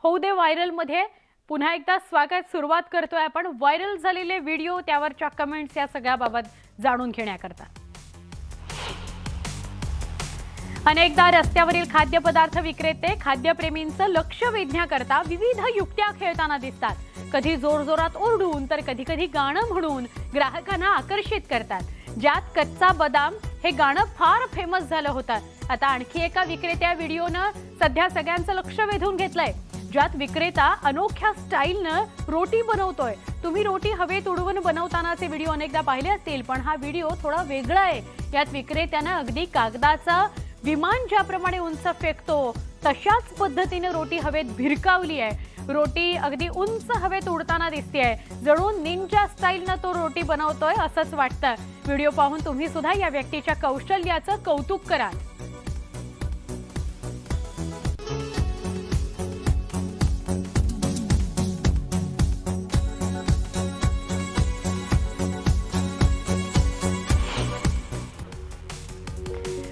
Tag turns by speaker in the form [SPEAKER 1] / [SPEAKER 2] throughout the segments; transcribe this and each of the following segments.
[SPEAKER 1] होऊ दे व्हायरल मध्ये पुन्हा एकदा स्वागत सुरुवात करतोय आपण व्हायरल झालेले व्हिडिओ त्यावरच्या कमेंट्स या सगळ्याबाबत जाणून घेण्याकरता। अनेकदा रस्त्यावरील खाद्यपदार्थ विक्रेते खाद्यप्रेमींचं लक्ष वेधण्याकरता विविध युक्त्या खेळताना दिसतात। कधी जोरजोरात ओरडून तर कधी कधी गाणं म्हणून ग्राहकांना आकर्षित करतात। ज्यात कच्चा बदाम हे गाणं फार फेमस झालं होतं। आता आणखी एका विक्रेत्या व्हिडिओनं सध्या सगळ्यांचं लक्ष वेधून घेतलंय, ज्यात विक्रेता अनोख्या स्टाईलनं रोटी बनवतोय। तुम्ही रोटी हवेत उडवून बनवतानाचे व्हिडिओ अनेकदा पाहिले असतील, पण हा व्हिडिओ थोडा वेगळा आहे। यात विक्रेत्यानं अगदी कागदाचा विमान ज्याप्रमाणे उंच फेकतो तशाच पद्धतीने रोटी हवेत भिरकावली आहे। रोटी अगदी उंच हवेत उडताना दिसतेय, जणू निंजा स्टाईलनं तो रोटी बनवतोय असंच वाटतं। व्हिडिओ पाहून तुम्ही सुद्धा या व्यक्तीच्या कौशल्याचं कौतुक कराल।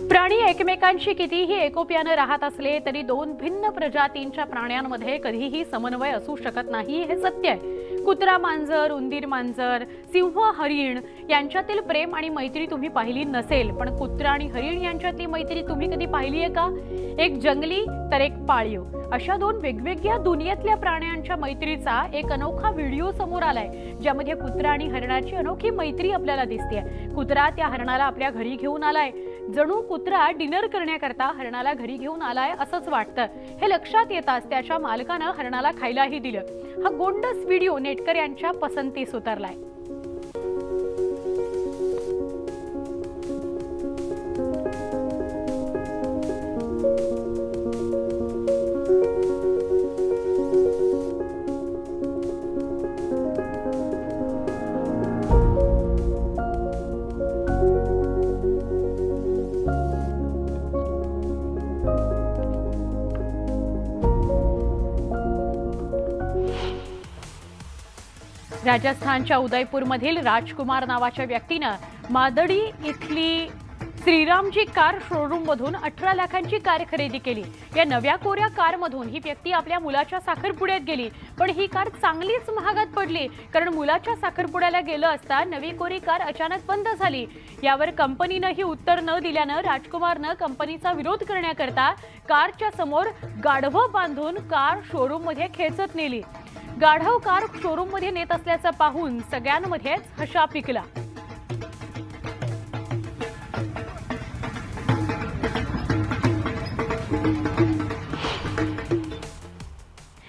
[SPEAKER 1] प्राणी एकमेकांशी कितीही एकोप्याने राहत असले तरी दोन भिन्न प्रजातींच्या प्राण्यांमध्ये कधीही समन्वय असू शकत नाही, हे सत्य आहे। कुत्रा मांजर, उंदीर मांजर, सिंह हरिण यांच्यातील प्रेम आणि मैत्री तुम्ही पाहिली नसेल, पण कुत्रा आणि हरिण यांच्यातली मैत्री तुम्ही कधी पाहिली आहे का? एक जंगली तर एक पाळीव, अशा दोन वेगवेगळ्या दुनियेतल्या प्राण्यांच्या मैत्रीचा एक अनोखा व्हिडिओ समोर आलाय, ज्यामध्ये कुत्रा आणि हरणाची अनोखी मैत्री आपल्याला दिसतेय। कुत्रा त्या हरणाला आपल्या घरी घेऊन आलाय, जणू कुत्रा डिनर करण्याकरता हरणाला घरी घेऊन आलाय असंच वाटतं। हे लक्षात येताच त्याच्या मालकानं हरणाला खायलाही दिलं। हा गोंडस व्हिडिओ नेटकऱ्यांच्या पसंतीस उतरलाय। राजस्थानच्या उदयपूरमधील राजकुमार नावाच्या व्यक्तीनं मादडी इथली श्रीरामजी कार शोरूम मधून 18 लाखांची कार खरेदी केली। या नव्या कोऱ्या कार मधून ही व्यक्ती आपल्या मुलाच्या साखरपुड्यात गेली, पण ही कार चांगलीच महागात पडली, कारण मुलाच्या साखरपुड्याला गेलं असता नवी कोरी कार अचानक बंद झाली। यावर कंपनीनं ही उत्तर न दिल्यानं राजकुमारनं कंपनीचा विरोध करण्याकरता कारच्या समोर गाढवं बांधून कार शोरूम मध्ये खेचत नेली। गाढव कार शोरूम मध्ये नेत असल्याचं पाहून सगळ्यांमध्येच हशा पिकला।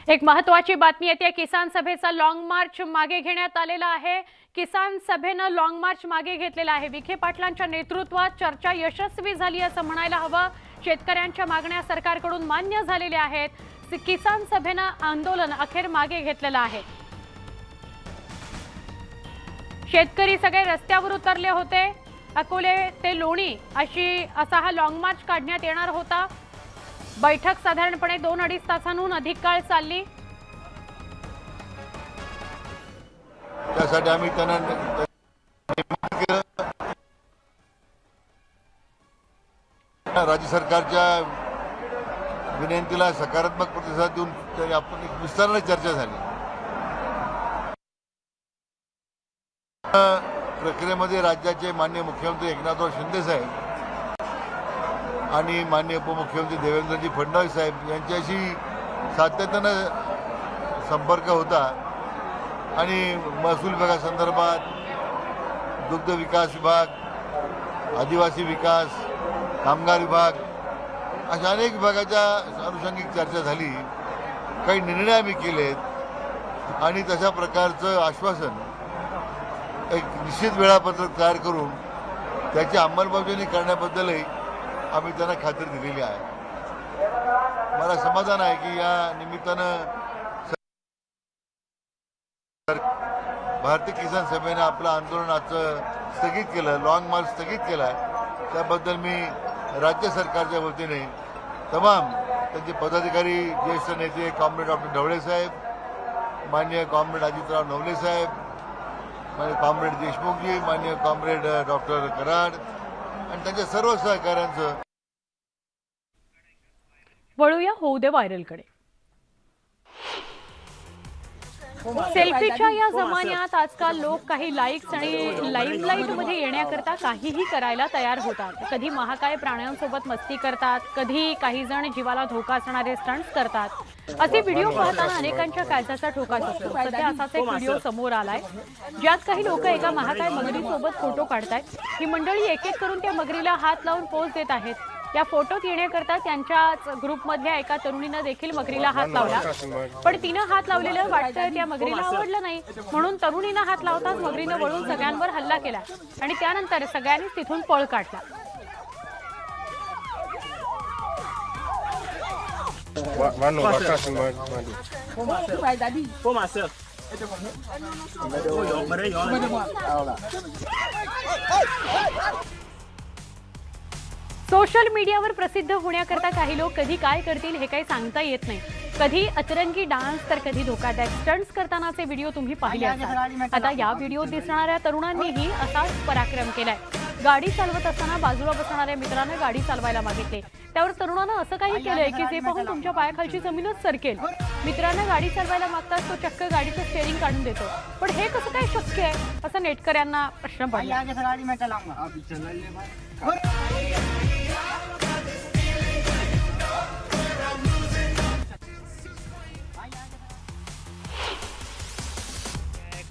[SPEAKER 1] एक महत्त्वाची बातमी येते, किसान सभेचा लॉंग मार्च मागे घेण्यात आलेला आहे। किसान सभेनं लॉंग मार्च मागे घेतलेला आहे। विखे पाटलांच्या नेतृत्वात चर्चा यशस्वी झाली असं म्हणायला हवं। शेतकऱ्यांच्या मागण्या सरकारकडून मान्य झालेल्या आहेत। किसान सभेनं आंदोलन अखेर मागे घेतलेलं आहे। शेतकरी सगळे रस्त्यावर उतरले होते। अकोले ते लोणी असा हा लॉंग मार्च काढण्यात येणार होता। बैठक साधारणपणे 2-2.5 तासांहून अधिक काळ चालली।
[SPEAKER 2] त्यासाठी आम्ही त्यांना राज्य सरकारच्या विनंतीला सकारात्मक प्रतिसाद देऊन तरी आपण एक विस्ताराने चर्चा झाली। प्रक्रियेमध्ये राज्याचे माननीय मुख्यमंत्री एकनाथराव शिंदे साहेब आणि माननीय उपमुख्यमंत्री देवेंद्रजी फडणवीस साहेब यांच्याशी सातत्यानं संपर्क होता आणि महसूल विभागासंदर्भात, दुग्ध विकास विभाग, आदिवासी विकास, कामगार विभाग अशा अनेक विभागाच्या अनुषंगिक चर्चा झाली। काही निर्णय आम्ही केलेत आणि तशा प्रकारचं आश्वासन एक निश्चित वेळापत्रक तयार करून त्याची अंमलबजावणी करण्याबद्दलही आम्ही त्यांना खात्री दिलेली आहे। मला समाधान आहे की या निमित्तानं भारतीय किसान सभेनं आपलं आंदोलन आजचं स्थगित केलं, लॉंग मार्च स्थगित केला आहे। त्याबद्दल मी राज्य सरकारच्या वतीने तमाम त्यांचे पदाधिकारी, ज्येष्ठ नेते कॉम्रेड डॉक्टर ढवळे साहेब, माननीय कॉम्रेड अजितराव नवले साहेब, माननीय कॉम्रेड देशमुखजी, माननीय कॉम्रेड डॉक्टर कराड आणि त्यांच्या सर्व सहकाऱ्यांचं
[SPEAKER 1] वळूया होऊ दे व्हायरलकडे। सेल्फीच्या या जमान्यात आजकाल लोक काही लाईक्स आणि लाईमलाईट मध्ये येण्याकरता काहीही करायला तयार होतात. कधी महाकाय प्राण्यांसोबत मस्ती करतात, कधी काही जण जीवाला धोका असणारे स्टंट्स करतात. असे व्हिडिओ पाहताना अनेकांच्या काळजाचा ठोका असतो. सध्या असाच एक व्हिडिओ समोर आलाय ज्यात काही लोक एका महाकाय मगरीसोबत फोटो काढतायत. ही मंडळी एक एक करून त्या मगरीला हात लावून पोज देत आहेत. या फोटोत येण्याकरता त्यांच्याच ग्रुपमधल्या एका तरुणीनं देखील मगरीला हात लावला, पण तिनं हात लावलेलं वाटतं त्या मगरीला आवडलं नाही, म्हणून तरुणीनं हात लावताच मगरीनं वळून सगळ्यांवर हल्ला केला आणि त्यानंतर सगळ्यांनीच तिथून पळ काढला. सोशल मीडियावर प्रसिद्ध होण्याकरता काही लोक कधी काय करतील हे काही सांगता येत नाही. कधी अतरंगी डान्स तर कधी धोकादायक स्टंट्स करतानाचे व्हिडिओ तुम्ही पाहिले असतात. आता या व्हिडिओत दिसणाऱ्या तरुणांनीही असाच पराक्रम केलाय. गाडी चालवत असताना बाजूला बसणाऱ्या मित्राने गाडी चालवायला मागितले. त्यावर तरुणानं असं काही केलंय की जे पाहून तुमच्या पायाखालची जमीनच सरकेल. मित्रांना गाडी चालवायला मागताच तो चक्क गाडीचं स्टेअरिंग काढून देतो. पण हे कसं काय शक्य आहे असं नेटकऱ्यांना प्रश्न पडला.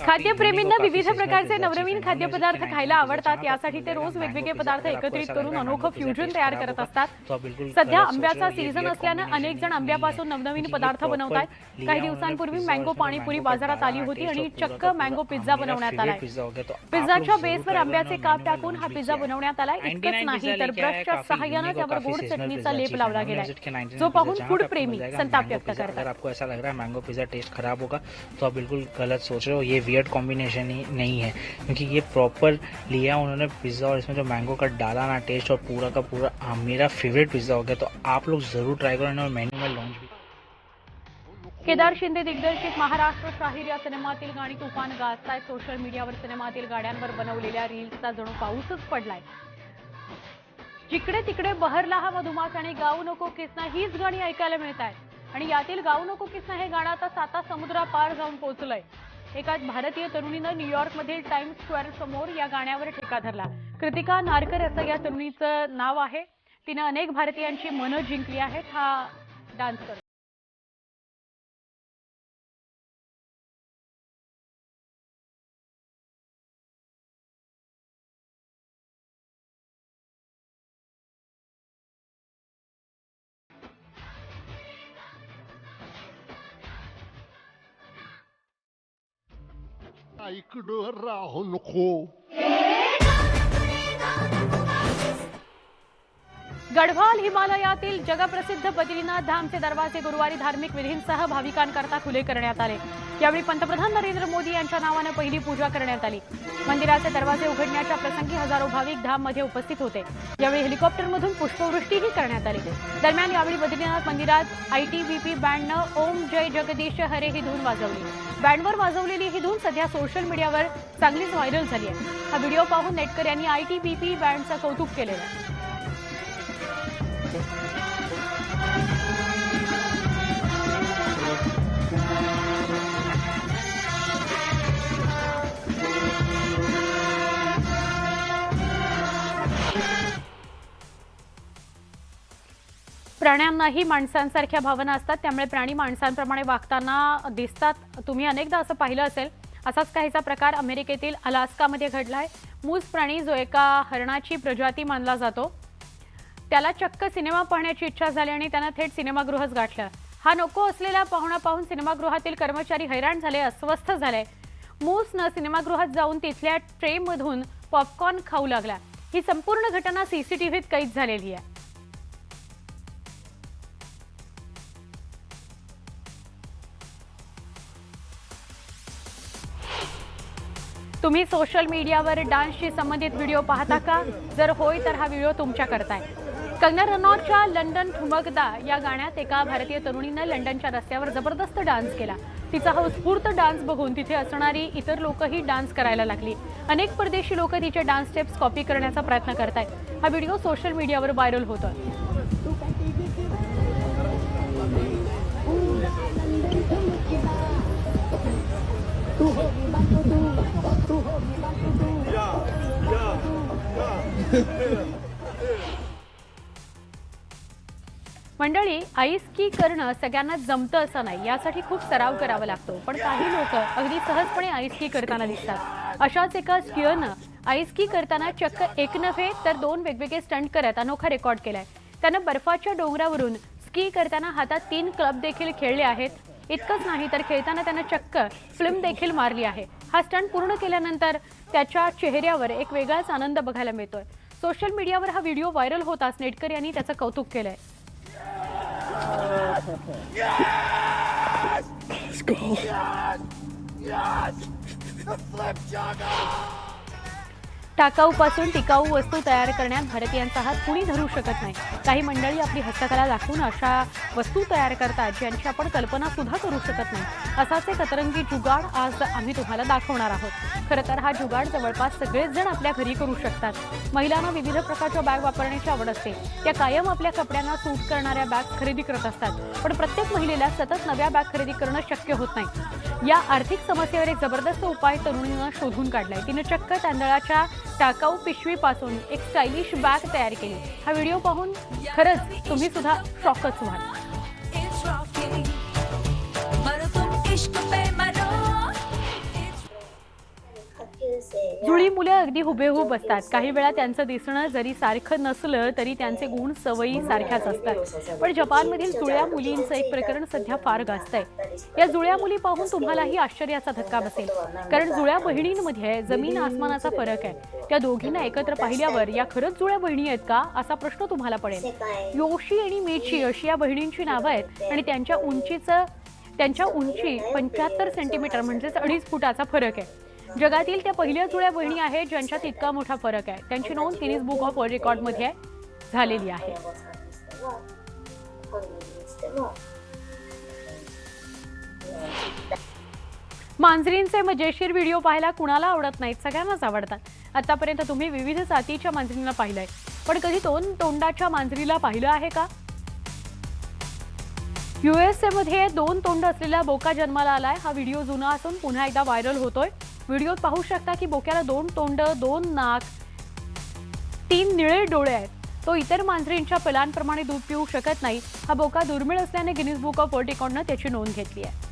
[SPEAKER 1] खाद्यप्रेमींना विविध प्रकारचे नवनवीन खाद्यपदार्थ खायला आवडतात. यासाठी ते रोज वेगवेगळे पदार्थ एकत्रित करून अनोखं फ्युजन तयार करत असतात. सध्या आंब्याचा सीझन असल्यानं अनेक जण आंब्यापासून नवनवीन पदार्थ बनवतात. काही दिवसांपूर्वी मँगो पाणीपुरी बाजारात आली होती आणि चक्क मँगो पिझ्झा बनवण्यात आलाय. पिझ्झाच्या बेसवर आंब्याचे काप टाकून हा पिझ्झा बनवण्यात आलाय. इतकंच नाही तर ब्रशच्या सहाय्यानं त्यावर गोड चटणीचा लेप लावला गेलाय, जो पाहून फूड प्रेमी संताप व्यक्त करतात.
[SPEAKER 3] आपको ऐसा लग रहा है मैंगो पिज़्ज़ा टेस्ट खराब होगा तो आप बिल्कुल गलत सोच रहे हो. ये वियर्ड कॉम्बिनेशन ही नहीं है, क्योंकि ये प्रॉपर लिया उन्होंने पिज़्ज़ा और इसमें जो मैंगो का डाला ना टेस्ट और पूरा का पूरा मेरा फेवरेट पिज़्ज़ा हो गया. तो आप लोग ज़रूर ट्राई करो और मेन्यू में लॉन्च भी.
[SPEAKER 1] केदार शिंदे दिग्दर्शित महाराष्ट्र शाहीर या सिनेमातील गाणी तुफान गाजतायत. सोशल मीडियावर सिनेमातील गाड्यांवर बनवलेल्या रील्सचा जणू पाऊसच पडलाय. जिकडे तिकडे बहरला हा मधुमास आणि गाऊ नको किसना हीच गाणी ऐकायला मिळत आहेत. आणि यातील गाऊ नको किसना हे गाणं आता 7 समुद्रापार जाऊन पोहोचलंय. एका भारतीय तरुणीनं न्यूयॉर्कमधील टाइम्स स्क्वेअर समोर या गाण्यावर ठेका धरला. कृतिका नारकर असं या तरुणीचं नाव आहे. तिनं अनेक भारतीयांची मनं जिंकली आहेत. हा डान्स करतो.
[SPEAKER 4] इकडं राहू नको.
[SPEAKER 1] गढवाल हिमालयातील जगप्रसिद्ध बद्रीनाथ धामचे दरवाजे गुरुवारी धार्मिक विधींसह भाविकांकरता खुले करण्यात आले. यावेळी पंतप्रधान नरेंद्र मोदी यांच्या नावाने पहिली पूजा करण्यात आली. मंदिराचे दरवाजे उघडण्याच्या प्रसंगी हजारो भाविक धाममध्ये उपस्थित होते. यावेळी हेलिकॉप्टरमधून पुष्पवृष्टीही करण्यात आली. दरम्यान यावेळी बद्रीनाथ मंदिरात ITBP बँडनं ओम जय जगदीश हरे ही धून वाजवली. बँडवर वाजवलेली ही धून सध्या सोशल मीडियावर चांगलीच व्हायरल झाली आहे. हा व्हिडिओ पाहून नेटकऱ्यांनी ITBP बँडचं कौतुक केलेलं आहे. प्राण्यांनाही माणसांसारख्या भावना असतात, त्यामुळे प्राणी माणसांप्रमाणे वागताना दिसतात. तुम्ही अनेकदा असं पाहिलं असेल. असाच काहीचा प्रकार अमेरिकेतील अलास्कामध्ये घडलाय. मूस प्राणी जो एका हरणाची प्रजाती मानला जातो, त्याला चक्क सिनेमा पाहण्याची इच्छा झाली आणि त्यानं थेट सिनेमागृहच गाठलं. हा नको असलेला पाहुणा पाहून सिनेमागृहातील कर्मचारी हैराण झाले, अस्वस्थ झाले. मूसनं सिनेमागृहात जाऊन तिथल्या ट्रेमधून पॉपकॉर्न खाऊ लागला. ही संपूर्ण घटना CCTVत कैद झालेली आहे. तुम्ही सोशल मीडियावर डान्सशी संबंधित व्हिडिओ पाहता का? जर होय तर हा व्हिडिओ तुमच्याकरता आहे. कंगना रनौतच्या लंडन ठुमकदा या गाण्यात एका भारतीय तरुणीनं लंडनच्या रस्त्यावर जबरदस्त डान्स केला. तिचा हा उत्स्फूर्त डान्स बघून तिथे असणारी इतर लोकही डान्स करायला लागली. अनेक परदेशी लोक तिचे डान्स स्टेप्स कॉपी करण्याचा प्रयत्न करतायत. हा व्हिडिओ सोशल मीडियावर व्हायरल होतोय. मंडळी, आईस की करणं सगळ्यांना जमतं असं नाही, यासाठी खूप सराव करावा लागतो. पण काही लोक अगदी सहजपणे आईस की करताना दिसतात. अशाच एका स्किअरनं आईस की करताना चक्क एक नव्हे तर 2 वेगवेगळे स्टंट करत अनोखा रेकॉर्ड केलाय. त्यानं बर्फाच्या डोंगरावरून स्की करताना हातात 3 क्लब देखील खेळले आहेत. इतकंच नाही तर खेळताना त्यानं चक्क फिल्म देखील मारली आहे. हा स्टंट पूर्ण केल्यानंतर त्याच्या चेहऱ्यावर एक वेगळाच आनंद बघायला मिळतोय. सोशल मीडियावर हा व्हिडिओ व्हायरल होताच नेटकर यांनी त्याचं कौतुक केलंय.
[SPEAKER 4] Let's go.
[SPEAKER 1] टाकाऊपासून टिकाऊ वस्तू तयार करण्यात भारतीयांचा हात कुणी धरू शकत नाही. काही मंडळी आपली हस्तकला दाखवून अशा वस्तू तयार करतात ज्यांची आपण कल्पना सुद्धा करू शकत नाही. असाच एक अतरंगी जुगाड आज आम्ही तुम्हाला दाखवणार आहोत. खरं तर हा जुगाड जवळपास सगळेच जण आपल्या घरी करू शकतात. महिलांना विविध प्रकारच्या बॅग वापरण्याची आवड असते. त्या कायम आपल्या कपड्यांना सूट करणाऱ्या बॅग खरेदी करत असतात. पण प्रत्येक महिलेला सतत नव्या बॅग खरेदी करणं शक्य होत नाही. या आर्थिक समस्येवर एक जबरदस्त उपाय तरुणीनं शोधून काढलाय. तिनं चक्क तांदळाच्या टाकाऊ पिशवीपासून एक स्टायलिश बॅग तयार केली. हा व्हिडिओ पाहून खरंच तुम्ही सुद्धा शॉकच व्हाल. जुळी मुलं अगदी हुबेहूब असतात. काही वेळा त्यांचं दिसणं जरी सारखं नसलं तरी त्यांचे गुण सवयी सारख्याच असतात. पण जपानमधील जुळ्या मुलींचं एक प्रकरण सध्या फार गाजतंय. या जुळ्या मुली पाहून तुम्हालाही आश्चर्याचा धक्का बसेल. कारण जुळ्या बहिणींमध्ये जमीन आसमानाचा फरक आहे. त्या दोघींना एकत्र पाहिल्यावर या खरंच जुळ्या बहिणी आहेत का असा प्रश्न तुम्हाला पडेल. योशी आणि मेची अशी या बहिणींची नावं आहेत आणि त्यांच्या उंची 75 सेंटीमीटर म्हणजेच 2.5 फुटाचा फरक आहे. जगातील त्या पहिल्या जुळ्या बहिणी आहेत ज्यांच्यात इतका मोठा फरक आहे. त्यांची नोंद गिनीज बुक ऑफ वर्ल्ड रेकॉर्डमध्ये झालेली आहे. मांजरींचे मजेशीर व्हिडिओ पाहायला कुणाला आवडत नाहीत, सगळ्यांनाच आवडतात. आतापर्यंत तुम्ही विविध जातीच्या मांजरींना पाहिलंय, पण कधी 2 तोंडाच्या मांजरीला पाहिलं आहे का? USA मध्ये 2 तोंड असलेला बोका जन्माला आलाय. हा व्हिडिओ जुना असून पुन्हा एकदा व्हायरल होतोय. व्हिडिओत पाहू शकता की बोक्याला 2 तोंड, 2 नाक, 3 निळे डोळे आहेत. तो इतर मांजरींच्या पिलांप्रमाणे दूध पिऊ शकत नाही. हा बोका दुर्मिळ असल्याने गिनीज बुक ऑफ वर्ल्ड रेकॉर्डनं त्याची नोंद घेतली आहे.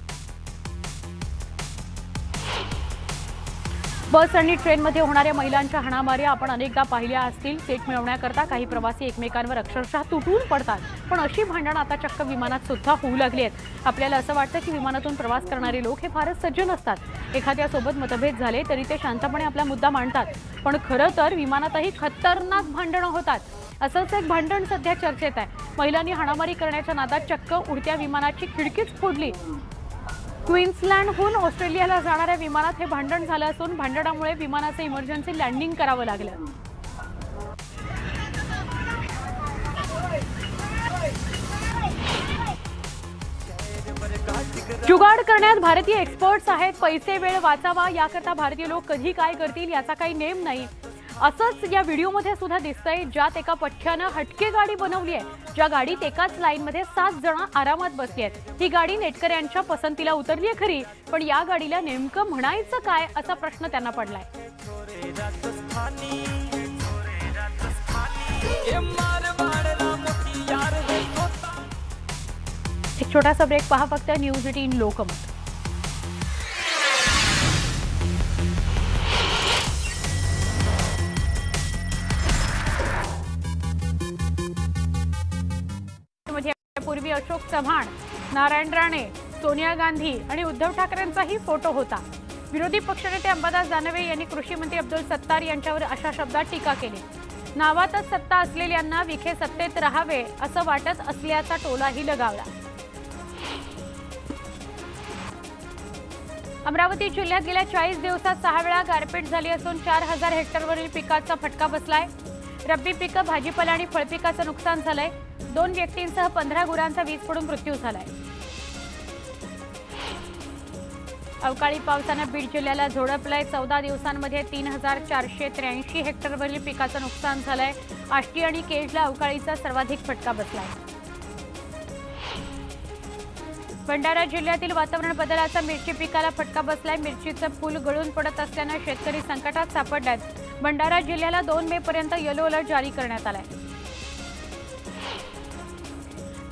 [SPEAKER 1] बस आणि ट्रेनमध्ये होणाऱ्या महिलांच्या हाणामाऱ्या आपण अनेकदा पाहिल्या असतील. सीट मिळवण्याकरता काही प्रवासी एकमेकांवर अक्षरशः तुटून पडतात. पण अशी भांडणं आता चक्क विमानात सुद्धा होऊ लागली आहेत. आपल्याला असं वाटतं की विमानातून प्रवास करणारे लोक हे फारच सज्जन असतात. एखाद्यासोबत मतभेद झाले तरी ते शांतपणे आपला मुद्दा मांडतात. पण खरं तर विमानातही खतरनाक भांडणं होतात. असंच एक भांडण सध्या चर्चेत आहे. महिलांनी हाणामारी करण्याच्या नादात चक्क उडत्या विमानाची खिडकीच फोडली. क्वीन्सलँडहून ऑस्ट्रेलियाला जाणाऱ्या विमानात हे भांडण झालं असून भांडणामुळे विमानाचं इमर्जन्सी लँडिंग करावं लागलं. जुगाड करण्यात भारतीय एक्सपर्ट्स आहेत. पैसे वेळ वाचावा याकरता भारतीय लोक कधी काय करतील याचा काही नेम नाही. असंच या व्हिडिओमध्ये सुद्धा दिसतंय, ज्यात एका पठ्ठ्यानं हटके गाडी बनवली आहे. ज्या गाडीत एकाच लाईनमध्ये 7 जण आरामात बसली आहेत. ही गाडी नेटकर यांच्या पसंतीला उतरली आहे खरी, पण या गाडीला नेमकं म्हणायचं काय असा प्रश्न त्यांना पडलाय. एक छोटासा ब्रेक पहा फक्त. न्यूज 18 लोकमत. पूर्वी अशोक चव्हाण, नारायण राणे, सोनिया गांधी आणि उद्धव ठाकरेंचाही फोटो होता. विरोधी पक्षनेते अंबादास दानवे यांनी कृषी मंत्री अब्दुल सत्तार यांच्यावर अशा शब्दात टीका केली. नावातच सत्ता असलेल्यांना विखे सत्तेत राहावे असं वाटत असल्याचा टोलाही लगावला. अमरावती जिल्ह्यात गेल्या 40 दिवसात 6 वेळा गारपीट झाली असून 4000 हेक्टरवरील पिकाचा फटका बसलाय. रब्बी पिकं, भाजीपाला आणि फळपिकाचं नुकसान झालंय. 2 व्यक्तींसह 15 गुरांचा वीज पडून मृत्यू झालाय. अवकाळी पावसानं बीड जिल्ह्याला झोडपलंय. 14 दिवसांमध्ये 3483 हेक्टरवरील पिकाचं नुकसान झालंय. आष्टी आणि केजला अवकाळीचा सर्वाधिक फटका बसलाय. भंडारा जिल्ह्यातील वातावरण बदलाचा मिरची पिकाला फटका बसलाय। मिरचीचं फूल गळून पडत असल्यानं शेतकरी संकटात सापडल्यात। भंडारा जिल्ह्याला 2 मे पर्यंत येलो अलर्ट जारी करण्यात आलाय।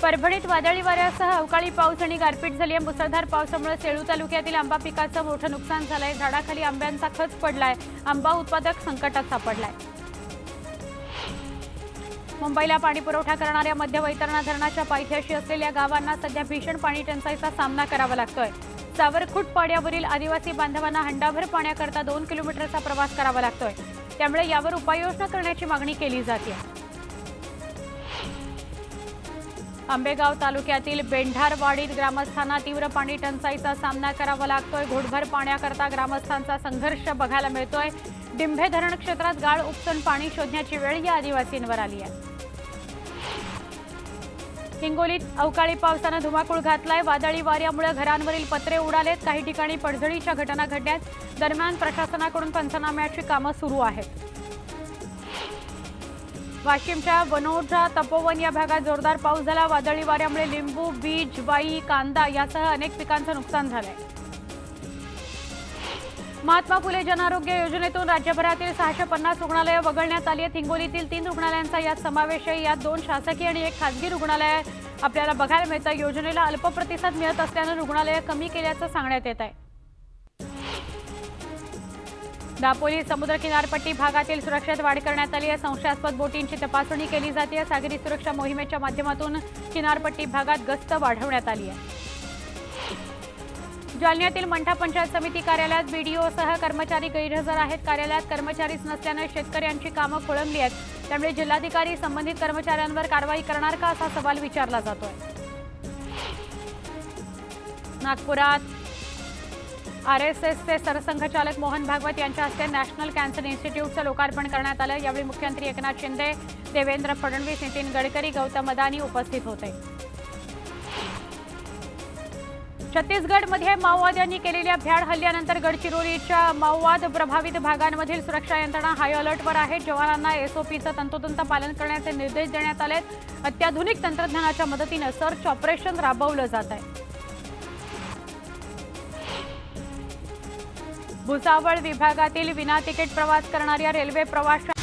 [SPEAKER 1] परभणीत वादळी वाऱ्यासह अवकाळी पाऊस आणि गारपीट झाली आहे। मुसळधार पावसामुळे सेलू तालुक्यातील आंबा पिकाचं मोठं नुकसान झालंय। झाडाखाली आंब्यांचा खच पडलाय। आंबा उत्पादक संकटात सापडलाय। मुंबईला पाणी पुरवठा करणाऱ्या मध्य वैतरणा धरणाच्या पायथ्याशी असलेल्या गावांना सध्या भीषण पाणी टंचाईचा सामना करावा लागतोय। सावरखुट पाड्यावरील आदिवासी बांधवांना हंडाभर पाण्याकरता 2 किलोमीटरचा प्रवास करावा लागतोय। त्यामुळे यावर उपाययोजना करण्याची मागणी केली जाते। आंबेगाव तालुक्यातील बेंढारवाडीत ग्रामस्थांना तीव्र पाणी टंचाईचा सामना करावा लागतोय। घोटभर पाण्याकरता ग्रामस्थांचा संघर्ष बघायला मिळतोय। डिंभे धरण क्षेत्रात गाळ उपसून पाणी शोधण्याची वेळ या आदिवासींवर आली आहे। हिंगोलीत अवकाळी पावसानं धुमाकूळ घातलाय। वादळी वाऱ्यामुळे घरांवरील पत्रे उडालेत। काही ठिकाणी पडझडीच्या घटना घडल्यात। दरम्यान प्रशासनाकडून पंचनाम्याची कामं सुरू आहेत। वाशिमच्या वनोजा तपोवन या भागात जोरदार पाऊस झाला। वादळी वाऱ्यामुळे लिंबू, बीट, ज्वारी, कांदा यासह अनेक पिकांचं नुकसान झालंय। महात्मा फुले जनआरोग्य योजनेतून राज्यभरातील 650 रुग्णालयं वगळण्यात आली आहेत। हिंगोलीतील 3 रुग्णालयांचा यात समावेश आहे। यात 2 शासकीय आणि 1 खासगी रुग्णालय आपल्याला बघायला मिळतं। योजनेला अल्प प्रतिसाद मिळत असल्यानं रुग्णालयं कमी केल्याचं सांगण्यात येत आहे। दापोली समुद्र किनारपट्टी भागातील सुरक्षेत वाढ करण्यात आली आहे। संशयास्पद बोटींची तपासणी केली जाते। सागरी सुरक्षा मोहिमेच्या माध्यमातून किनारपट्टी भागात गस्त वाढवण्यात आली आहे। जालन्यातील मंठा पंचायत समिती कार्यालयात बीडीओसह कर्मचारी गैरहजर आहेत। कार्यालयात कर्मचारीच नसल्याने शेतकऱ्यांची कामं खोळंबली आहेत। त्यामुळे जिल्हाधिकारी संबंधित कर्मचाऱ्यांवर कारवाई करणार का असा सवाल विचारला जातोय। नागपुरात आरएसएसचे सरसंघचालक मोहन भागवत यांच्या हस्ते नॅशनल कॅन्सर इन्स्टिट्यूटचं लोकार्पण करण्यात आलं। यावेळी मुख्यमंत्री एकनाथ शिंदे, देवेंद्र फडणवीस, नितीन गडकरी, गौतम अदानी उपस्थित होते। छत्तीसगडमध्ये माओवाद्यांनी केलेल्या भ्याड हल्ल्यानंतर गडचिरोलीच्या माओवाद प्रभावित भागांमधील सुरक्षा यंत्रणा हाय अलर्टवर आहे। जवानांना एसओपीचं तंतोतंत पालन करण्याचे निर्देश देण्यात आलेत। अत्याधुनिक तंत्रज्ञानाच्या मदतीने सर्च ऑपरेशन राबवलं जात आहे। भुसावळ विभागातील विना तिकीट प्रवास करणाऱ्या रेल्वे प्रवाशांना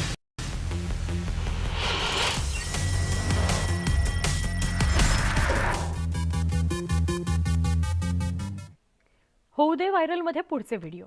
[SPEAKER 1] होऊ दे व्हायरलमध्ये पुढचे व्हिडिओ।